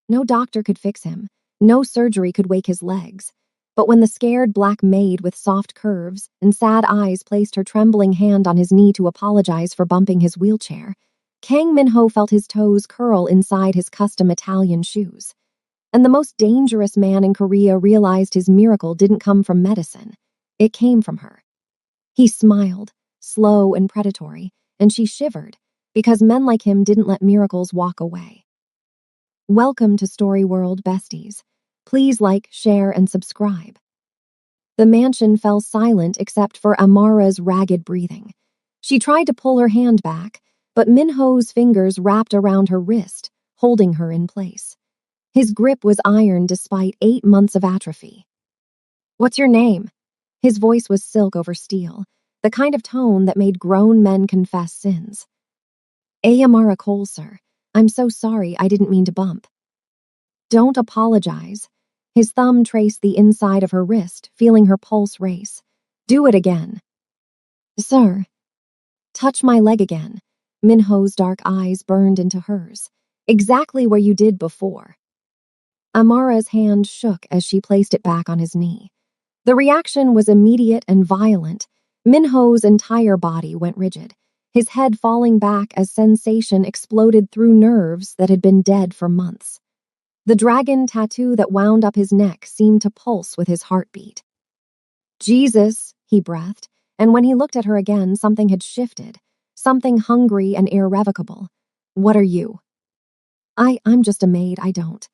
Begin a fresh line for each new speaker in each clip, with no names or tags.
No doctor could fix him. No surgery could wake his legs. But when the scared black maid with soft curves and sad eyes placed her trembling hand on his knee to apologize for bumping his wheelchair, Kang Min-ho felt his toes curl inside his custom Italian shoes. And the most dangerous man in Korea realized his miracle didn't come from medicine. It came from her. He smiled, slow and predatory, and she shivered, because men like him didn't let miracles walk away. Welcome to Story World, besties. Please like, share, and subscribe. The mansion fell silent except for Amara's ragged breathing. She tried to pull her hand back, but Min-ho's fingers wrapped around her wrist, holding her in place. His grip was iron despite 8 months of atrophy. "What's your name?" His voice was silk over steel, the kind of tone that made grown men confess sins. "Amara Cole, sir. I'm so sorry, I didn't mean to bump." "Don't apologize." His thumb traced the inside of her wrist, feeling her pulse race. "Do it again." "Sir." "Touch my leg again." Min-ho's dark eyes burned into hers. "Exactly where you did before." Amara's hand shook as she placed it back on his knee. The reaction was immediate and violent. Min-ho's entire body went rigid, his head falling back as sensation exploded through nerves that had been dead for months. The dragon tattoo that wound up his neck seemed to pulse with his heartbeat. "Jesus," he breathed, and when he looked at her again, something had shifted, something hungry and irrevocable. "What are you?" I'm just a maid, I don't."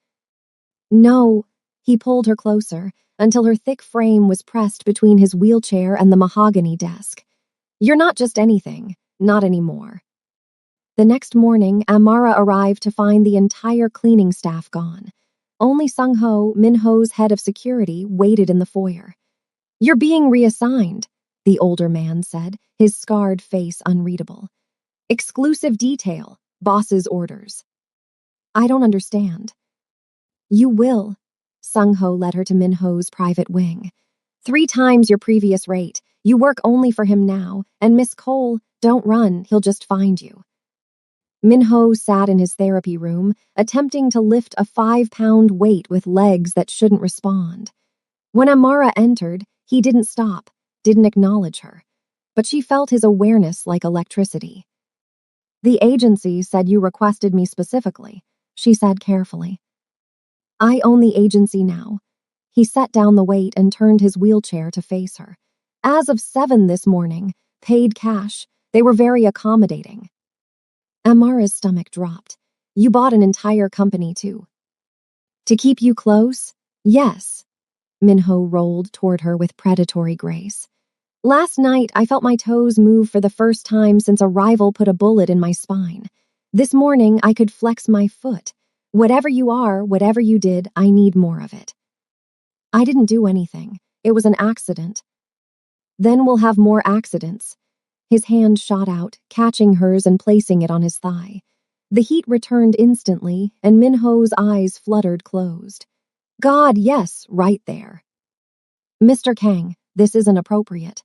"No." He pulled her closer until her thick frame was pressed between his wheelchair and the mahogany desk. "You're not just anything, not anymore." The next morning, Amara arrived to find the entire cleaning staff gone. Only Sung-ho, Min-ho's head of security, waited in the foyer. "You're being reassigned," the older man said, his scarred face unreadable. "Exclusive detail, boss's orders." "I don't understand." "You will." Sung-ho led her to Min-ho's private wing. 3 times your previous rate. You work only for him now, and Miss Cole, don't run, he'll just find you. Min-ho sat in his therapy room, attempting to lift a 5-pound weight with legs that shouldn't respond. When Amara entered, he didn't stop, didn't acknowledge her. But she felt his awareness like electricity. "The agency said you requested me specifically," she said carefully. "I own the agency now." He set down the weight and turned his wheelchair to face her. "As of 7 this morning, paid cash. They were very accommodating." Amara's stomach dropped. "You bought an entire company, too." "To keep you close?" "Yes." Min-ho rolled toward her with predatory grace. "Last night, I felt my toes move for the first time since a rival put a bullet in my spine. This morning, I could flex my foot. Whatever you are, whatever you did, I need more of it." "I didn't do anything. It was an accident." "Then we'll have more accidents." His hand shot out, catching hers and placing it on his thigh. The heat returned instantly, and Min-ho's eyes fluttered closed. "God, yes, right there." "Mr. Kang, this isn't appropriate."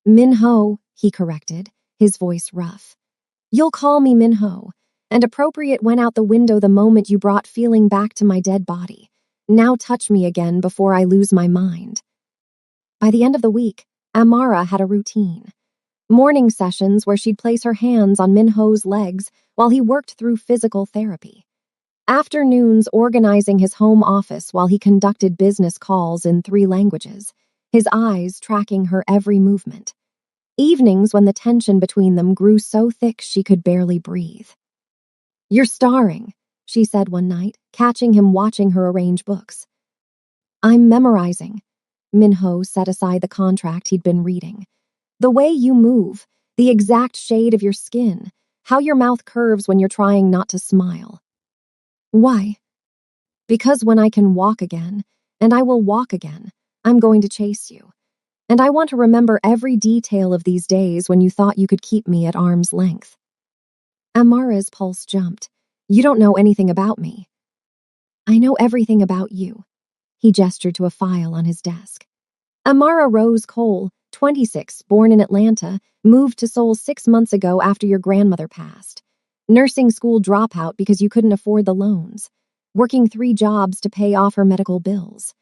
"Min-ho," he corrected, his voice rough. "You'll call me Min-ho, and appropriate went out the window the moment you brought feeling back to my dead body. Now touch me again before I lose my mind." By the end of the week, Amara had a routine. Morning sessions where she'd place her hands on Min-ho's legs while he worked through physical therapy. Afternoons organizing his home office while he conducted business calls in 3 languages, his eyes tracking her every movement. Evenings when the tension between them grew so thick she could barely breathe. "You're starring," she said one night, catching him watching her arrange books. "I'm memorizing." Min-ho set aside the contract he'd been reading. "The way you move, the exact shade of your skin, how your mouth curves when you're trying not to smile." "Why?" "Because when I can walk again, and I will walk again, I'm going to chase you. And I want to remember every detail of these days when you thought you could keep me at arm's length." Amara's pulse jumped. "You don't know anything about me." "I know everything about you." He gestured to a file on his desk. "Amara Rose Cole, 26, born in Atlanta, moved to Seoul 6 months ago after your grandmother passed. Nursing school dropout because you couldn't afford the loans. working 3 jobs to pay off her medical bills.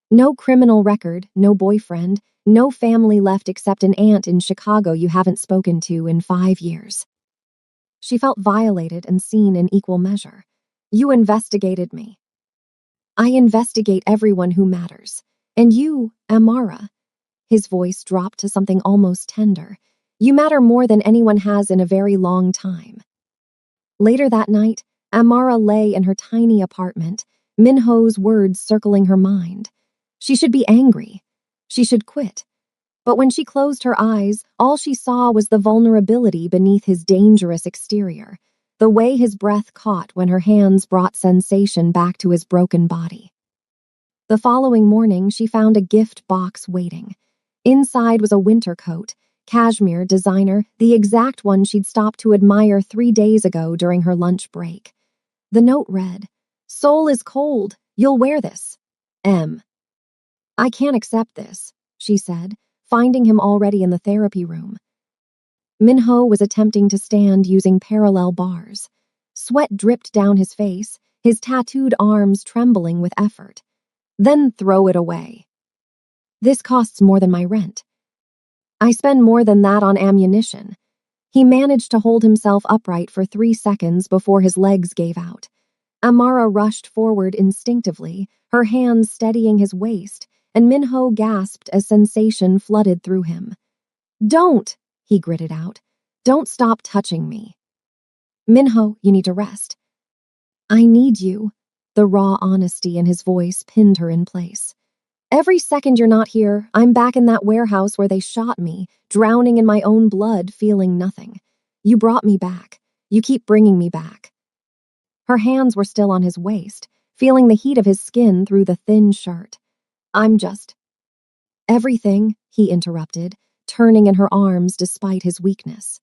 No criminal record, no boyfriend, no family left except an aunt in Chicago you haven't spoken to in 5 years. She felt violated and seen in equal measure. You investigated me. I investigate everyone who matters. And you, Amara. His voice dropped to something almost tender. You matter more than anyone has in a very long time. Later that night, Amara lay in her tiny apartment, Minho's words circling her mind. She should be angry. She should quit. But when she closed her eyes, all she saw was the vulnerability beneath his dangerous exterior, the way his breath caught when her hands brought sensation back to his broken body. The following morning, she found a gift box waiting. Inside was a winter coat, cashmere, designer, the exact one she'd stopped to admire 3 days ago during her lunch break. The note read, "Soul is cold. You'll wear this. M." "I can't accept this," she said, finding him already in the therapy room. Minho was attempting to stand using parallel bars. Sweat dripped down his face, his tattooed arms trembling with effort. "Then throw it away. This costs more than my rent. I spend more than that on ammunition." He managed to hold himself upright for 3 seconds before his legs gave out. Amara rushed forward instinctively, her hands steadying his waist, and Minho gasped as sensation flooded through him. "Don't," he gritted out. "Don't stop touching me." "Minho, you need to rest." "I need you." The raw honesty in his voice pinned her in place. "Every second you're not here, I'm back in that warehouse where they shot me, drowning in my own blood, feeling nothing. You brought me back. You keep bringing me back." Her hands were still on his waist, feeling the heat of his skin through the thin shirt. "I'm just—" "Everything," he interrupted, turning in her arms despite his weakness.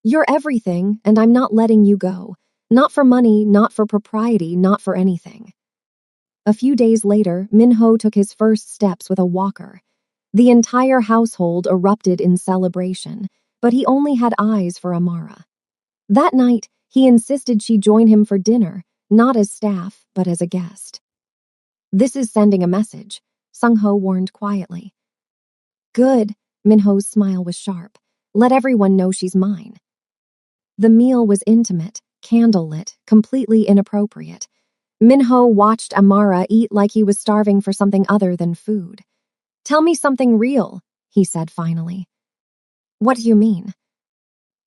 "You're everything, and I'm not letting you go. Not for money, not for propriety, not for anything." A few days later, Minho took his first steps with a walker. The entire household erupted in celebration, but he only had eyes for Amara. That night, he insisted she join him for dinner, not as staff, but as a guest. "This is sending a message," Sung-ho warned quietly. "Good," Minho's smile was sharp. "Let everyone know she's mine." The meal was intimate, candlelit, completely inappropriate. Minho watched Amara eat like he was starving for something other than food. "Tell me something real," he said finally. "What do you mean?"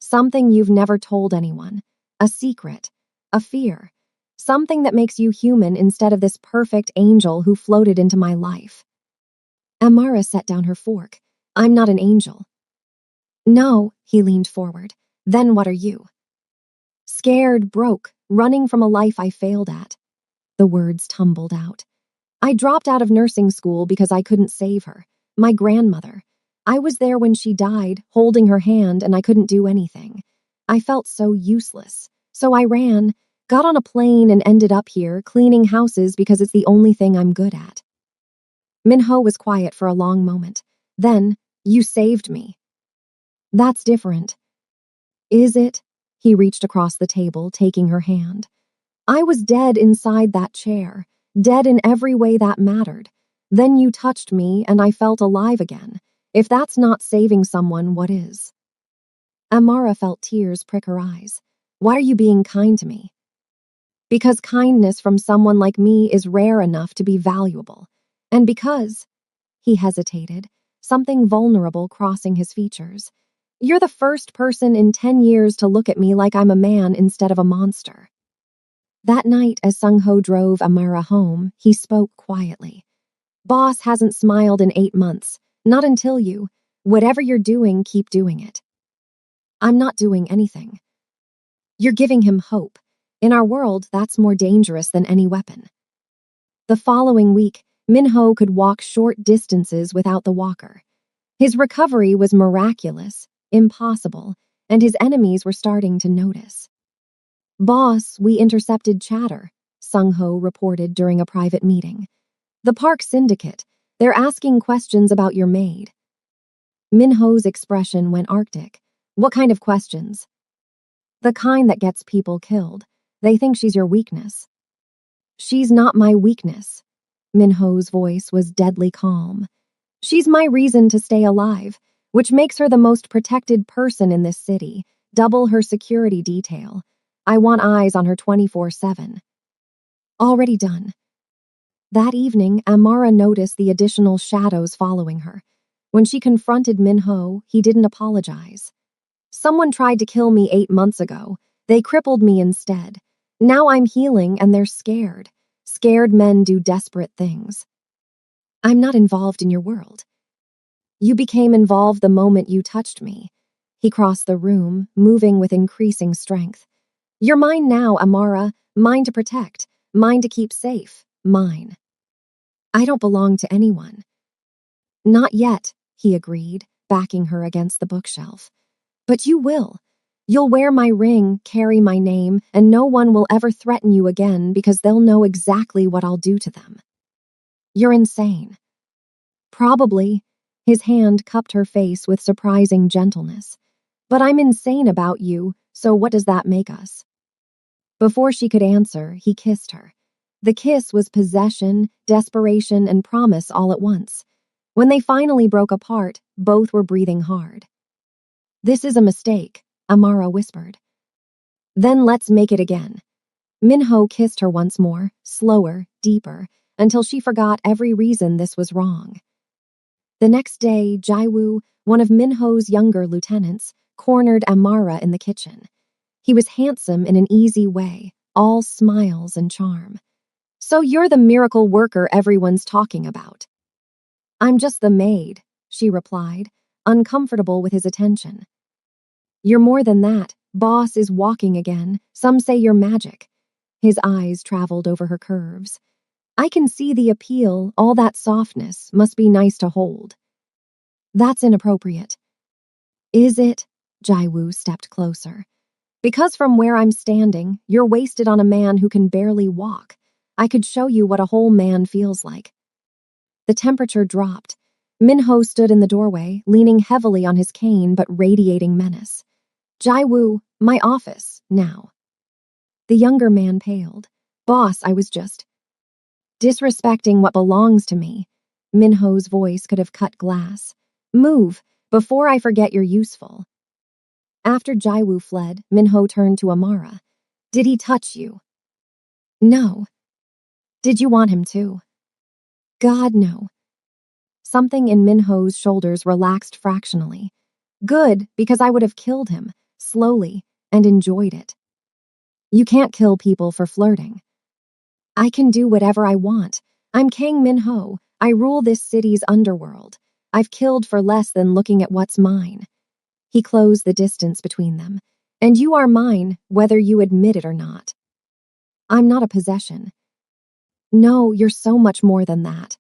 "Something you've never told anyone. A secret. A fear. Something that makes you human instead of this perfect angel who floated into my life." Amara set down her fork. "I'm not an angel." "No," he leaned forward. "Then what are you?" "Scared, broke, running from a life I failed at." The words tumbled out. "I dropped out of nursing school because I couldn't save her. My grandmother. I was there when she died, holding her hand, and I couldn't do anything. I felt so useless. So I ran, got on a plane, and ended up here, cleaning houses because it's the only thing I'm good at." Minho was quiet for a long moment. Then, "You saved me." "That's different." "Is it?" He reached across the table, taking her hand. "I was dead inside that chair, dead in every way that mattered. Then you touched me and I felt alive again. If that's not saving someone, what is?" Amara felt tears prick her eyes. "Why are you being kind to me?" "Because kindness from someone like me is rare enough to be valuable. And because—" He hesitated, something vulnerable crossing his features. "You're the first person in 10 years to look at me like I'm a man instead of a monster." That night, as Sung-ho drove Amara home, he spoke quietly. "Boss hasn't smiled in 8 months. Not until you. Whatever you're doing, keep doing it." "I'm not doing anything." "You're giving him hope. In our world, that's more dangerous than any weapon." The following week, Minho could walk short distances without the walker. His recovery was miraculous, impossible, and his enemies were starting to notice. "Boss, we intercepted chatter," Sung-ho reported during a private meeting. "The park syndicate. They're asking questions about your maid." Minho's expression went arctic. "What kind of questions?" "The kind that gets people killed. They think she's your weakness." She's not my weakness. Minho's voice was deadly calm. She's my reason to stay alive, which makes her the most protected person in this city. Double her security detail. I want eyes on her 24/7. Already done. That evening, Amara noticed the additional shadows following her. When she confronted Minho, he didn't apologize. Someone tried to kill me 8 months ago. They crippled me instead. Now I'm healing and they're scared. Scared men do desperate things. I'm not involved in your world. You became involved the moment you touched me. He crossed the room, moving with increasing strength. You're mine now, Amara. Mine to protect. Mine to keep safe. Mine. I don't belong to anyone. Not yet, he agreed, backing her against the bookshelf. But you will. You'll wear my ring, carry my name, and no one will ever threaten you again because they'll know exactly what I'll do to them. You're insane. Probably. His hand cupped her face with surprising gentleness. But I'm insane about you, so what does that make us? Before she could answer, he kissed her. The kiss was possession, desperation, and promise all at once. When they finally broke apart, both were breathing hard. This is a mistake, Amara whispered. Then let's make it again. Minho kissed her once more, slower, deeper, until she forgot every reason this was wrong. The next day, Jaiwoo, one of Minho's younger lieutenants, cornered Amara in the kitchen. He was handsome in an easy way, all smiles and charm. So you're the miracle worker everyone's talking about. I'm just the maid, she replied, uncomfortable with his attention. You're more than that. Boss is walking again. Some say you're magic. His eyes traveled over her curves. I can see the appeal, all that softness must be nice to hold. That's inappropriate. Is it? Jaiwoo stepped closer. Because from where I'm standing, you're wasted on a man who can barely walk. I could show you what a whole man feels like. The temperature dropped. Minho stood in the doorway, leaning heavily on his cane but radiating menace. Jaiwoo, my office, now. The younger man paled. Boss, I was just disrespecting what belongs to me. Minho's voice could have cut glass. Move, before I forget you're useful. After Jaiwoo fled, Minho turned to Amara. Did he touch you? No. Did you want him to? God, no. Something in Minho's shoulders relaxed fractionally. Good, because I would have killed him, slowly, and enjoyed it. You can't kill people for flirting. I can do whatever I want. I'm Kang Minho. I rule this city's underworld. I've killed for less than looking at what's mine. He closed the distance between them. And you are mine, whether you admit it or not. I'm not a possession. No, you're so much more than that.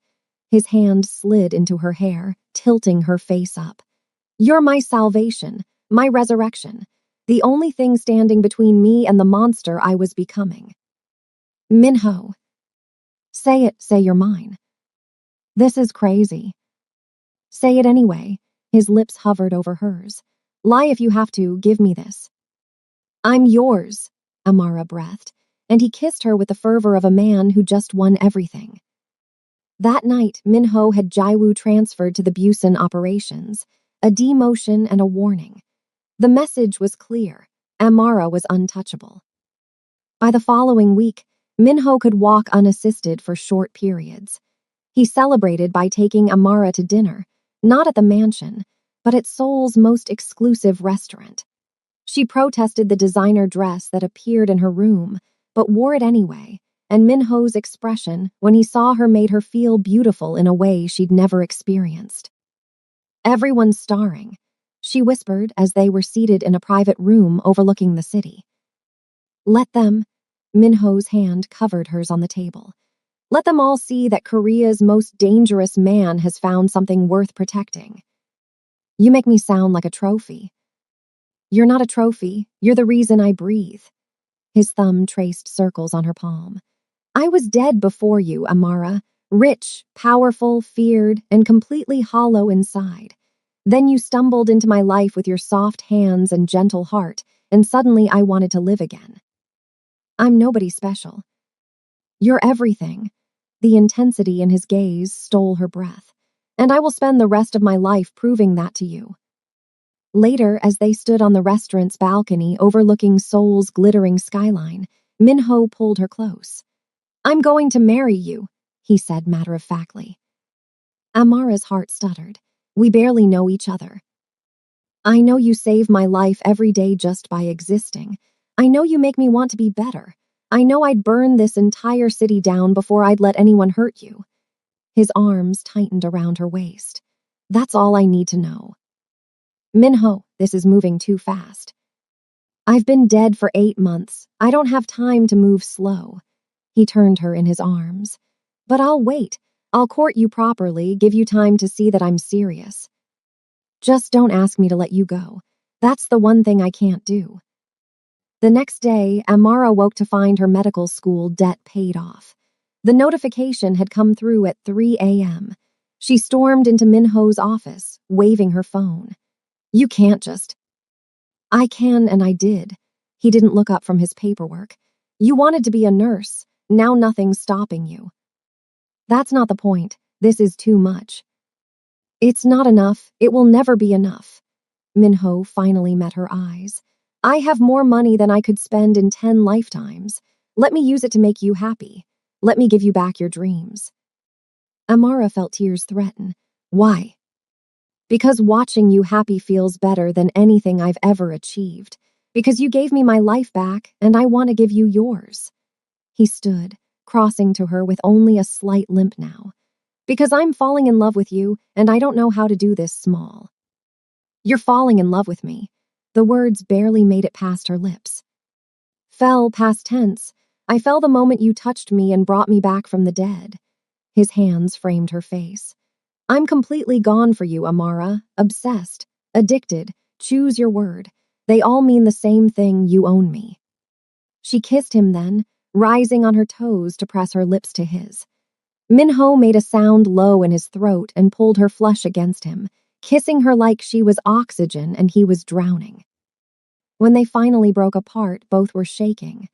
His hand slid into her hair, tilting her face up. You're my salvation, my resurrection, the only thing standing between me and the monster I was becoming. Minho. Say it, say you're mine. This is crazy. Say it anyway. His lips hovered over hers. Lie if you have to, give me this. I'm yours, Amara breathed, and he kissed her with the fervor of a man who just won everything. That night, Minho had Jaiwoo transferred to the Busan operations, a demotion and a warning. The message was clear. Amara was untouchable. By the following week, Minho could walk unassisted for short periods. He celebrated by taking Amara to dinner, not at the mansion, but at Seoul's most exclusive restaurant. She protested the designer dress that appeared in her room, but wore it anyway, and Minho's expression when he saw her made her feel beautiful in a way she'd never experienced. Everyone's starring, she whispered as they were seated in a private room overlooking the city. Let them, Minho's hand covered hers on the table. Let them all see that Korea's most dangerous man has found something worth protecting. You make me sound like a trophy. You're not a trophy, you're the reason I breathe. His thumb traced circles on her palm. I was dead before you, Amara, rich, powerful, feared, and completely hollow inside. Then you stumbled into my life with your soft hands and gentle heart, and suddenly I wanted to live again. I'm nobody special. You're everything." The intensity in his gaze stole her breath. "And I will spend the rest of my life proving that to you." Later, as they stood on the restaurant's balcony overlooking Seoul's glittering skyline, Minho pulled her close. "I'm going to marry you," he said matter-of-factly. Amara's heart stuttered. "We barely know each other." "I know you save my life every day just by existing. I know you make me want to be better. I know I'd burn this entire city down before I'd let anyone hurt you." His arms tightened around her waist. "That's all I need to know." "Minho, this is moving too fast. I've been dead for 8 months. I don't have time to move slow." He turned her in his arms. "But I'll wait. I'll court you properly, give you time to see that I'm serious. Just don't ask me to let you go. That's the one thing I can't do." The next day, Amara woke to find her medical school debt paid off. The notification had come through at 3 a.m. She stormed into Minho's office, waving her phone. "You can't just—" "I can, and I did." He didn't look up from his paperwork. "You wanted to be a nurse. Now nothing's stopping you." "That's not the point. This is too much." "It's not enough. It will never be enough." Minho finally met her eyes. "I have more money than I could spend in 10 lifetimes. Let me use it to make you happy. Let me give you back your dreams." Amara felt tears threaten. "Why?" "Because watching you happy feels better than anything I've ever achieved. Because you gave me my life back, and I want to give you yours." He stood, crossing to her with only a slight limp now. "Because I'm falling in love with you, and I don't know how to do this small." "You're falling in love with me." The words barely made it past her lips. "Fell past tense. I fell the moment you touched me and brought me back from the dead." His hands framed her face. "I'm completely gone for you, Amara. Obsessed. Addicted. Choose your word. They all mean the same thing. You own me." She kissed him then, rising on her toes to press her lips to his. Minho made a sound low in his throat and pulled her flush against him, kissing her like she was oxygen and he was drowning. When they finally broke apart, both were shaking.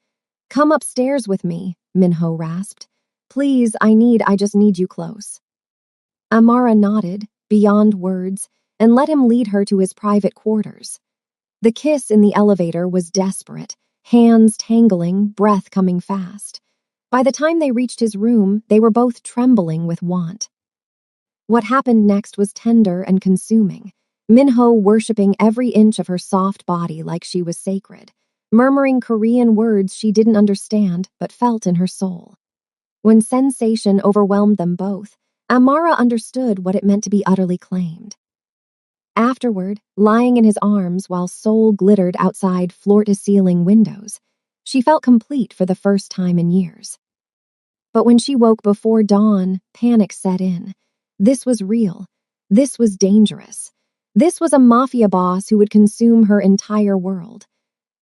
"Come upstairs with me," Minho rasped. "Please, I just need you close." Amara nodded, beyond words, and let him lead her to his private quarters. The kiss in the elevator was desperate, hands tangling, breath coming fast. By the time they reached his room, they were both trembling with want. What happened next was tender and consuming, Minho worshipping every inch of her soft body like she was sacred, murmuring Korean words she didn't understand but felt in her soul. When sensation overwhelmed them both, Amara understood what it meant to be utterly claimed. Afterward, lying in his arms while Seoul glittered outside floor-to-ceiling windows, she felt complete for the first time in years. But when she woke before dawn, panic set in. This was real. This was dangerous. This was a mafia boss who would consume her entire world.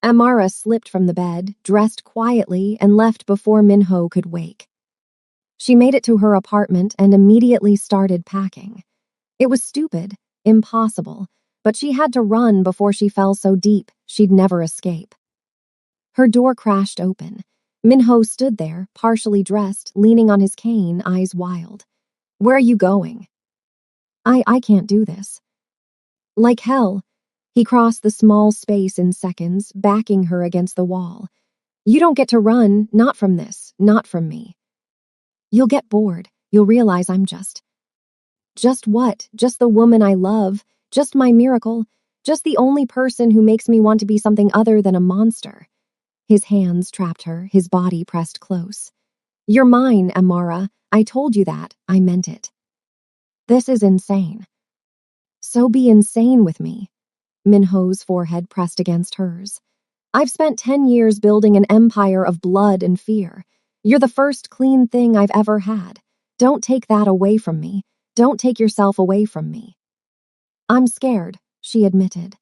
Amara slipped from the bed, dressed quietly, and left before Minho could wake. She made it to her apartment and immediately started packing. It was stupid, impossible, but she had to run before she fell so deep she'd never escape. Her door crashed open. Minho stood there, partially dressed, leaning on his cane, eyes wild. "Where are you going?" I can't do this." Like hell. He crossed the small space in seconds, backing her against the wall. "You don't get to run, not from this, not from me. You'll get bored. You'll realize I'm just..." "Just what? Just the woman I love. Just my miracle. Just the only person who makes me want to be something other than a monster." His hands trapped her, his body pressed close. "You're mine, Amara. I told you that. I meant it." "This is insane." "So be insane with me." Minho's forehead pressed against hers. "I've spent 10 years building an empire of blood and fear. You're the first clean thing I've ever had. Don't take that away from me. Don't take yourself away from me." "I'm scared," she admitted.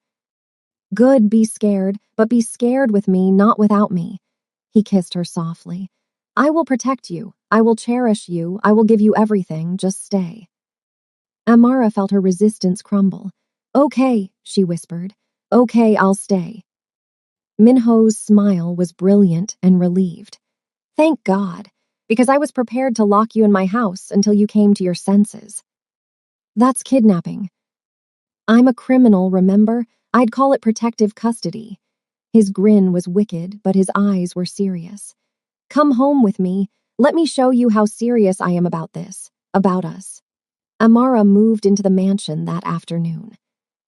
"Good, be scared, but be scared with me, not without me." He kissed her softly. "I will protect you. I will cherish you. I will give you everything. Just stay." Amara felt her resistance crumble. "Okay," she whispered. "Okay, I'll stay." Minho's smile was brilliant and relieved. "Thank God." Because I was prepared to lock you in my house until you came to your senses. That's kidnapping. I'm a criminal, remember? I'd call it protective custody. His grin was wicked, but his eyes were serious. Come home with me. Let me show you how serious I am about this, about us. Amara moved into the mansion that afternoon.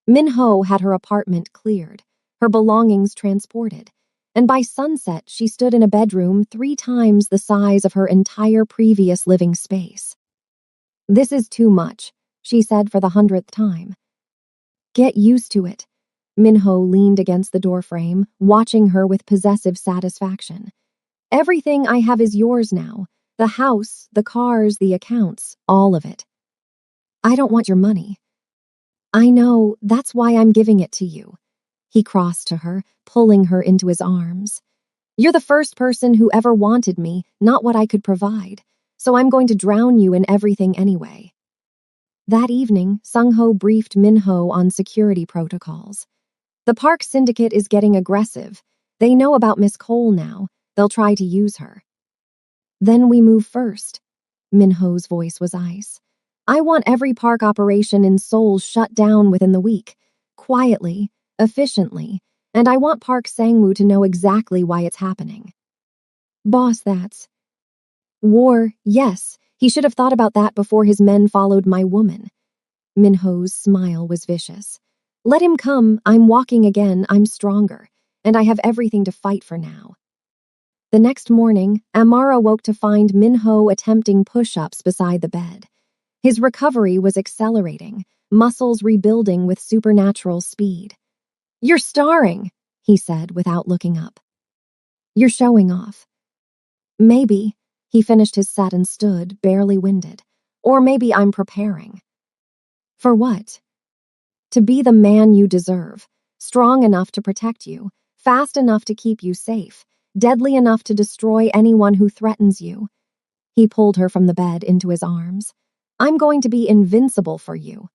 Minho had her apartment cleared, her belongings transported, and by sunset she stood in a bedroom 3 times the size of her entire previous living space. This is too much, she said for the 100th time. Get used to it. Minho leaned against the doorframe, watching her with possessive satisfaction. Everything I have is yours now. The house, the cars, the accounts, all of it. I don't want your money. I know, that's why I'm giving it to you. He crossed to her, pulling her into his arms. You're the first person who ever wanted me, not what I could provide, so I'm going to drown you in everything anyway. That evening, Sung-ho briefed Minho on security protocols. The park syndicate is getting aggressive. They know about Miss Cole now. They'll try to use her. Then we move first. Minho's voice was ice. I want every park operation in Seoul shut down within the week. Quietly, efficiently, and I want Park Sang-woo to know exactly why it's happening. Boss, that's war, yes. He should have thought about that before his men followed my woman. Minho's smile was vicious. Let him come, I'm walking again, I'm stronger, and I have everything to fight for now. The next morning, Amara woke to find Minho attempting push-ups beside the bed. His recovery was accelerating, muscles rebuilding with supernatural speed. You're starring, he said without looking up. You're showing off. Maybe, he finished his set and stood, barely winded. Or maybe I'm preparing. For what? To be the man you deserve, strong enough to protect you, fast enough to keep you safe, deadly enough to destroy anyone who threatens you. He pulled her from the bed into his arms. I'm going to be invincible for you.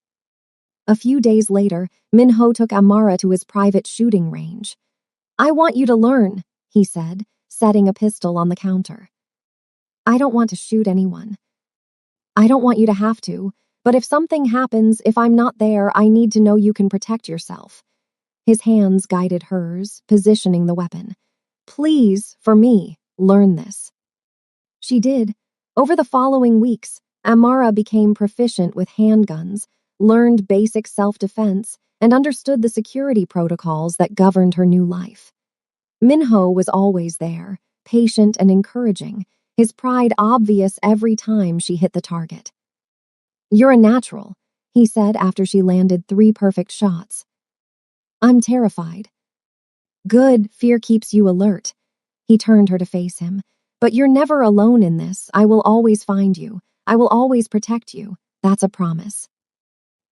A few days later, Minho took Amara to his private shooting range. I want you to learn, he said, setting a pistol on the counter. I don't want to shoot anyone. I don't want you to have to, but if something happens, if I'm not there, I need to know you can protect yourself. His hands guided hers, positioning the weapon. Please, for me, learn this. She did. Over the following weeks, Amara became proficient with handguns, learned basic self-defense, and understood the security protocols that governed her new life. Minho was always there, patient and encouraging, his pride obvious every time she hit the target. You're a natural, he said after she landed 3 perfect shots. I'm terrified. Good, fear keeps you alert. He turned her to face him. But you're never alone in this. I will always find you. I will always protect you. That's a promise.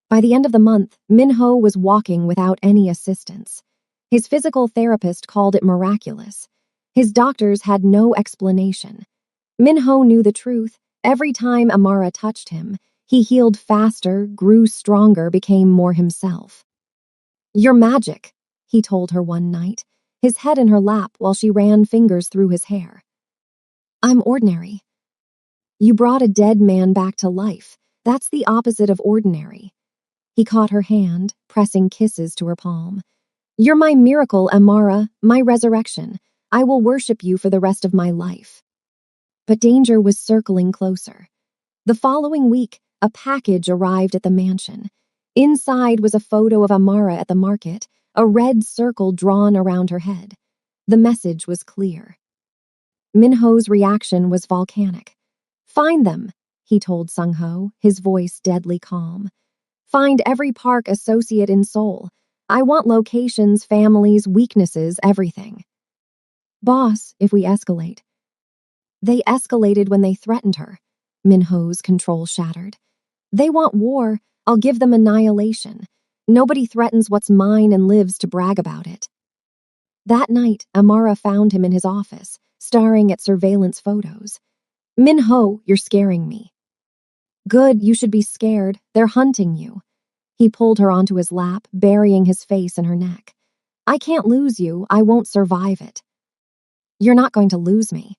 By the end of the month, Minho was walking without any assistance. His physical therapist called it miraculous. His doctors had no explanation. Minho knew the truth. Every time Amara touched him, he healed faster, grew stronger, became more himself. You're magic, he told her one night, his head in her lap while she ran fingers through his hair. I'm ordinary. You brought a dead man back to life. That's the opposite of ordinary. He caught her hand, pressing kisses to her palm. You're my miracle, Amara, my resurrection. I will worship you for the rest of my life. But danger was circling closer. The following week, a package arrived at the mansion. Inside was a photo of Amara at the market, a red circle drawn around her head. The message was clear. Minho's reaction was volcanic. Find them, he told Sung-ho, his voice deadly calm. Find every park associate in Seoul. I want locations, families, weaknesses, everything. Boss, if we escalate. They escalated when they threatened her. Minho's control shattered. They want war. I'll give them annihilation. Nobody threatens what's mine and lives to brag about it. That night, Amara found him in his office, staring at surveillance photos. Minho, you're scaring me. Good, you should be scared. They're hunting you. He pulled her onto his lap, burying his face in her neck. I can't lose you. I won't survive it. You're not going to lose me.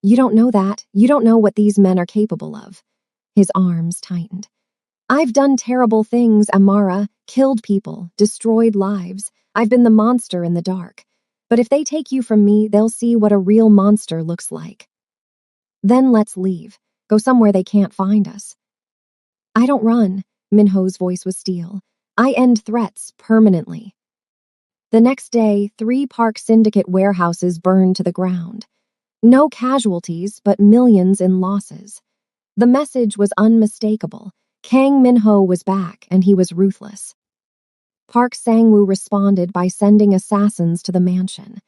You don't know that. You don't know what these men are capable of. His arms tightened. I've done terrible things, Amara, killed people, destroyed lives. I've been the monster in the dark. But if they take you from me, they'll see what a real monster looks like. Then let's leave. Go somewhere they can't find us. I don't run. Minho's voice was steel. I end threats permanently. The next day, 3 Park Syndicate warehouses burned to the ground. No casualties, but millions in losses. The message was unmistakable. Kang Minho was back, and he was ruthless. Park Sang-woo responded by sending assassins to the mansion.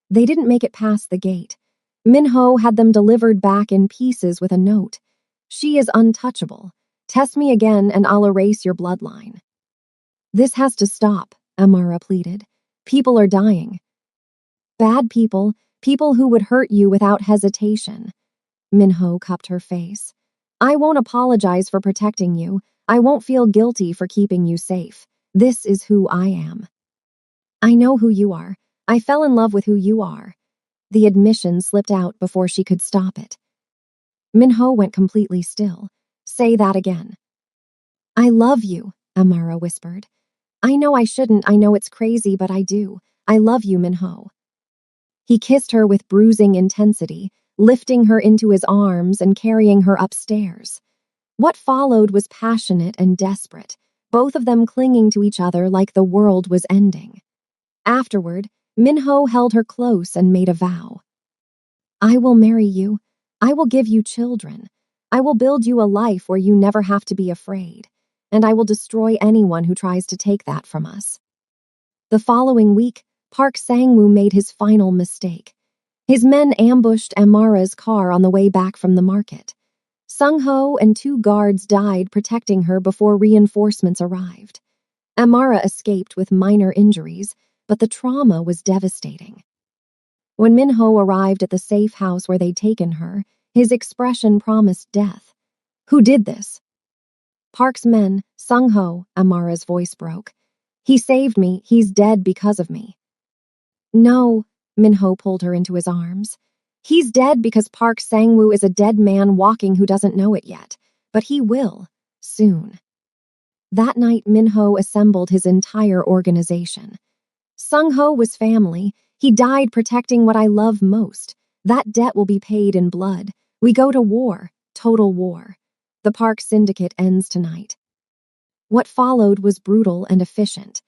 They didn't make it past the gate. Minho had them delivered back in pieces with a note. She is untouchable. Test me again and I'll erase your bloodline. This has to stop, Amara pleaded. People are dying. Bad people, people who would hurt you without hesitation. Minho cupped her face. I won't apologize for protecting you. I won't feel guilty for keeping you safe. This is who I am. I know who you are. I fell in love with who you are. The admission slipped out before she could stop it. Minho went completely still. Say that again. I love you, Amara whispered. I know I shouldn't, I know it's crazy, but I do. I love you, Minho. He kissed her with bruising intensity, lifting her into his arms and carrying her upstairs. What followed was passionate and desperate, both of them clinging to each other like the world was ending. Afterward, Minho held her close and made a vow. I will marry you. I will give you children. I will build you a life where you never have to be afraid. And I will destroy anyone who tries to take that from us. The following week, Park Sang-woo made his final mistake. His men ambushed Amara's car on the way back from the market. Sung-ho and 2 guards died protecting her before reinforcements arrived. Amara escaped with minor injuries, but the trauma was devastating. When Minho arrived at the safe house where they'd taken her, his expression promised death. Who did this? Park's men, Sung-ho, Amara's voice broke. He saved me, he's dead because of me. No, Minho pulled her into his arms. He's dead because Park Sang-woo is a dead man walking who doesn't know it yet, but he will, soon. That night, Minho assembled his entire organization. Sung-ho was family. He died protecting what I love most. That debt will be paid in blood. We go to war, total war. The Park Syndicate ends tonight. What followed was brutal and efficient.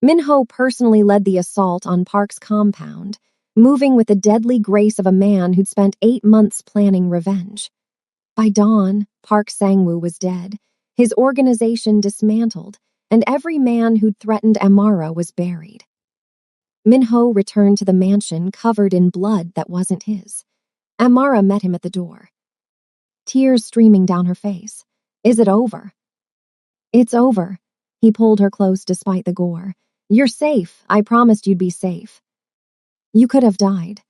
Minho personally led the assault on Park's compound, moving with the deadly grace of a man who'd spent 8 months planning revenge. By dawn, Park Sang-woo was dead, his organization dismantled, and every man who'd threatened Amara was buried. Minho returned to the mansion covered in blood that wasn't his. Amara met him at the door. Tears streaming down her face. Is it over? It's over. He pulled her close despite the gore. You're safe. I promised you'd be safe. You could have died.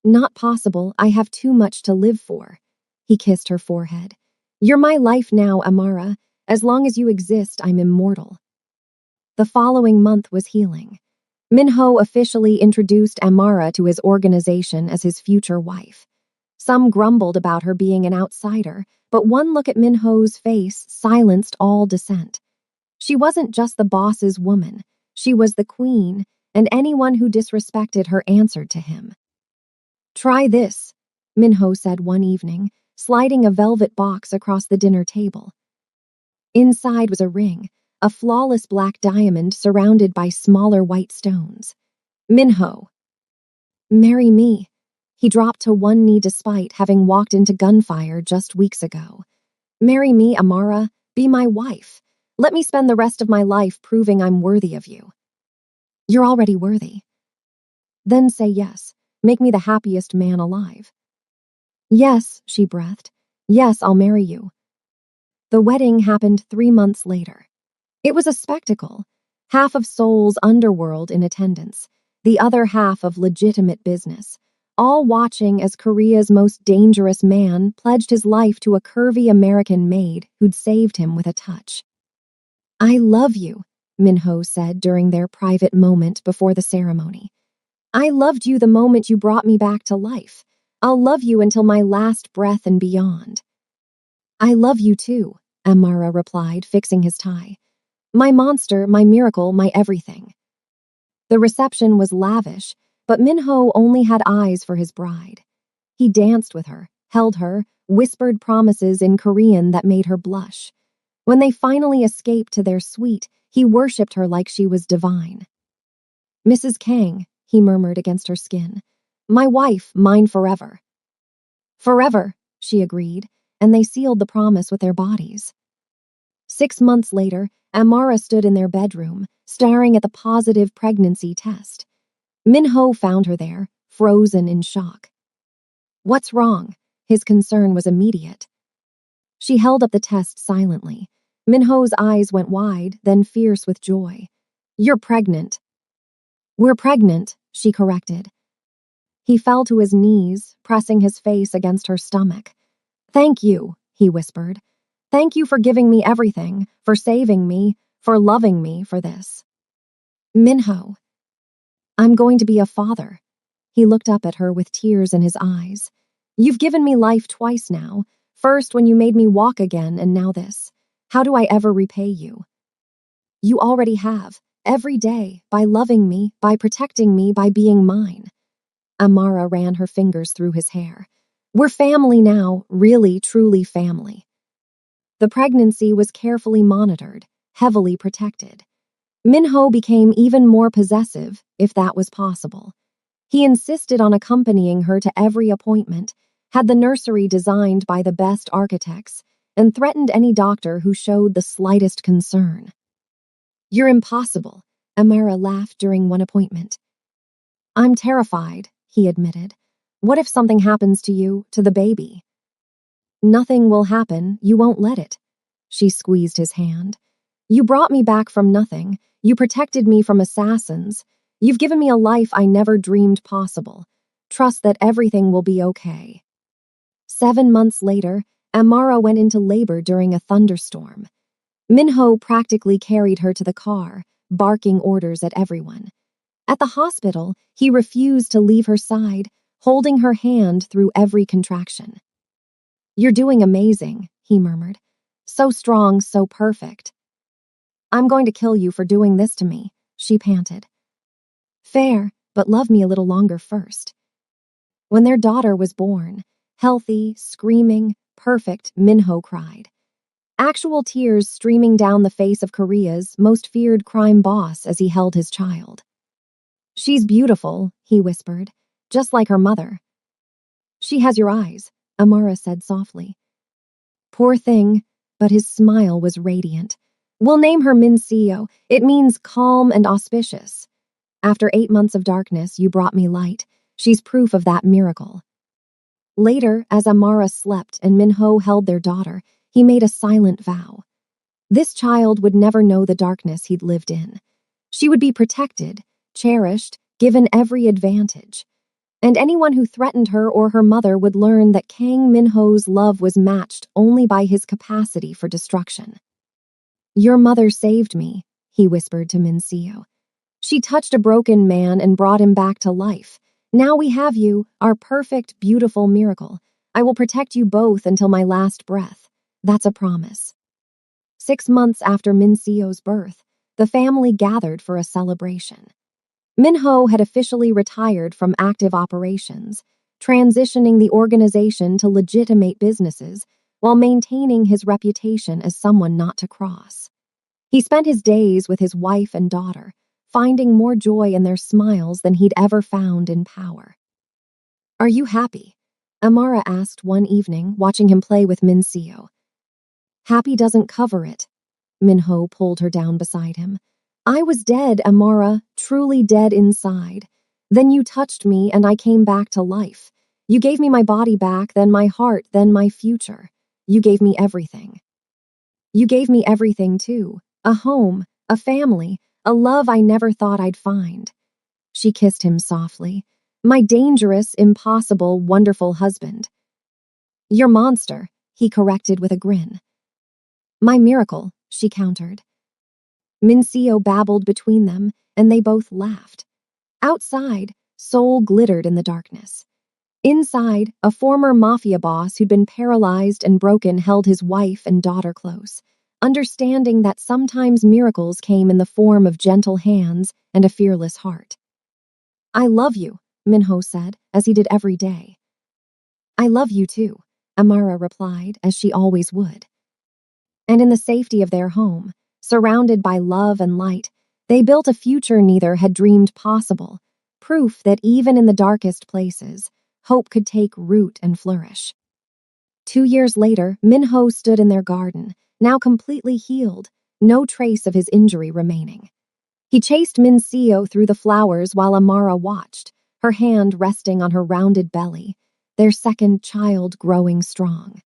Not possible. I have too much to live for. He kissed her forehead. You're my life now, Amara. As long as you exist, I'm immortal. The following month was healing. Minho officially introduced Amara to his organization as his future wife. Some grumbled about her being an outsider, but one look at Minho's face silenced all dissent. She wasn't just the boss's woman. She was the queen, and anyone who disrespected her answered to him. Try this, Minho said one evening, sliding a velvet box across the dinner table. Inside was a ring, a flawless black diamond surrounded by smaller white stones. Minho. Marry me. He dropped to one knee despite having walked into gunfire just weeks ago. Marry me, Amara. Be my wife. Let me spend the rest of my life proving I'm worthy of you. You're already worthy. Then say yes. Make me the happiest man alive. Yes, she breathed. Yes, I'll marry you. The wedding happened 3 months later. It was a spectacle. Half of Seoul's underworld in attendance, the other half of legitimate business, all watching as Korea's most dangerous man pledged his life to a curvy American maid who'd saved him with a touch. I love you, Minho said during their private moment before the ceremony. I loved you the moment you brought me back to life. I'll love you until my last breath and beyond." "I love you too," Amara replied, fixing his tie. "My monster, my miracle, my everything." The reception was lavish, but Minho only had eyes for his bride. He danced with her, held her, whispered promises in Korean that made her blush. When they finally escaped to their suite, he worshipped her like she was divine. "Mrs. Kang," he murmured against her skin. "My wife, mine forever." "Forever," she agreed, and they sealed the promise with their bodies. 6 months later, Amara stood in their bedroom, staring at the positive pregnancy test. Minho found her there, frozen in shock. "What's wrong?" His concern was immediate. She held up the test silently. Minho's eyes went wide, then fierce with joy. "You're pregnant." "We're pregnant," she corrected. He fell to his knees, pressing his face against her stomach. "Thank you," he whispered. "Thank you for giving me everything, for saving me, for loving me for this." "Minho, I'm going to be a father." He looked up at her with tears in his eyes. "You've given me life twice now. First when you made me walk again, and now this. How do I ever repay you?" "You already have, every day, by loving me, by protecting me, by being mine." Amara ran her fingers through his hair. "We're family now, really, truly family." The pregnancy was carefully monitored, heavily protected. Minho became even more possessive, if that was possible. He insisted on accompanying her to every appointment, had the nursery designed by the best architects, and threatened any doctor who showed the slightest concern. "You're impossible," Amara laughed during one appointment. "I'm terrified," he admitted. "What if something happens to you, to the baby?" "Nothing will happen, you won't let it." She squeezed his hand. "You brought me back from nothing. You protected me from assassins. You've given me a life I never dreamed possible. Trust that everything will be okay." 7 months later, Amara went into labor during a thunderstorm. Minho practically carried her to the car, barking orders at everyone. At the hospital, he refused to leave her side, holding her hand through every contraction. "You're doing amazing," he murmured. "So strong, so perfect." "I'm going to kill you for doing this to me," she panted. "Fair, but love me a little longer first." When their daughter was born, healthy, screaming, perfect, Minho cried. Actual tears streaming down the face of Korea's most feared crime boss as he held his child. "She's beautiful," he whispered, "just like her mother." "She has your eyes," Amara said softly. "Poor thing," but his smile was radiant. "We'll name her Minseo. It means calm and auspicious. After 8 months of darkness, you brought me light. She's proof of that miracle." Later, as Amara slept and Minho held their daughter, he made a silent vow. This child would never know the darkness he'd lived in. She would be protected, cherished, given every advantage. And anyone who threatened her or her mother would learn that Kang Minho's love was matched only by his capacity for destruction. "Your mother saved me," he whispered to Minseo. "She touched a broken man and brought him back to life. Now we have you, our perfect, beautiful miracle. I will protect you both until my last breath. That's a promise." 6 months after Minseo's birth, the family gathered for a celebration. Minho had officially retired from active operations, transitioning the organization to legitimate businesses while maintaining his reputation as someone not to cross. He spent his days with his wife and daughter, finding more joy in their smiles than he'd ever found in power. "Are you happy?" Amara asked one evening, watching him play with Minseo. "Happy doesn't cover it." Minho pulled her down beside him. "I was dead, Amara, truly dead inside. Then you touched me and I came back to life. You gave me my body back, then my heart, then my future. You gave me everything. You gave me everything too. A home, a family, a love I never thought I'd find." She kissed him softly. "My dangerous, impossible, wonderful husband." "Your monster," he corrected with a grin. "My miracle," she countered. Minseo babbled between them, and they both laughed. Outside, Seoul glittered in the darkness. Inside, a former Mafia boss who'd been paralyzed and broken held his wife and daughter close, understanding that sometimes miracles came in the form of gentle hands and a fearless heart. "I love you," Minho said, as he did every day. "I love you too," Amara replied, as she always would. And in the safety of their home, surrounded by love and light, they built a future neither had dreamed possible, proof that even in the darkest places, hope could take root and flourish. 2 years later, Minho stood in their garden, now completely healed, no trace of his injury remaining. He chased Minseo through the flowers while Amara watched, her hand resting on her rounded belly, their second child growing strong.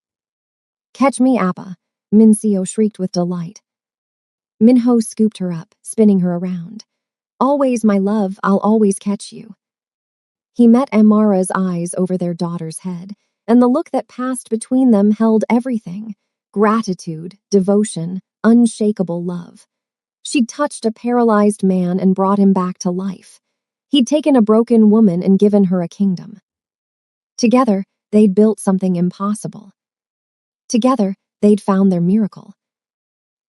"Catch me, Appa," Minseo shrieked with delight. Minho scooped her up, spinning her around. "Always, my love, I'll always catch you." He met Amara's eyes over their daughter's head, and the look that passed between them held everything: gratitude, devotion, unshakable love. She'd touched a paralyzed man and brought him back to life. He'd taken a broken woman and given her a kingdom. Together, they'd built something impossible. Together, they'd found their miracle.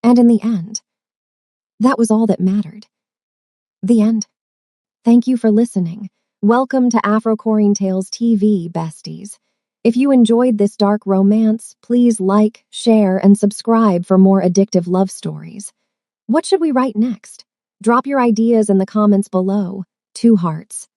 And in the end, that was all that mattered. The end. Thank you for listening. Welcome to Afrocoring Tales TV, besties. If you enjoyed this dark romance, please like, share, and subscribe for more addictive love stories. What should we write next? Drop your ideas in the comments below. 2 hearts.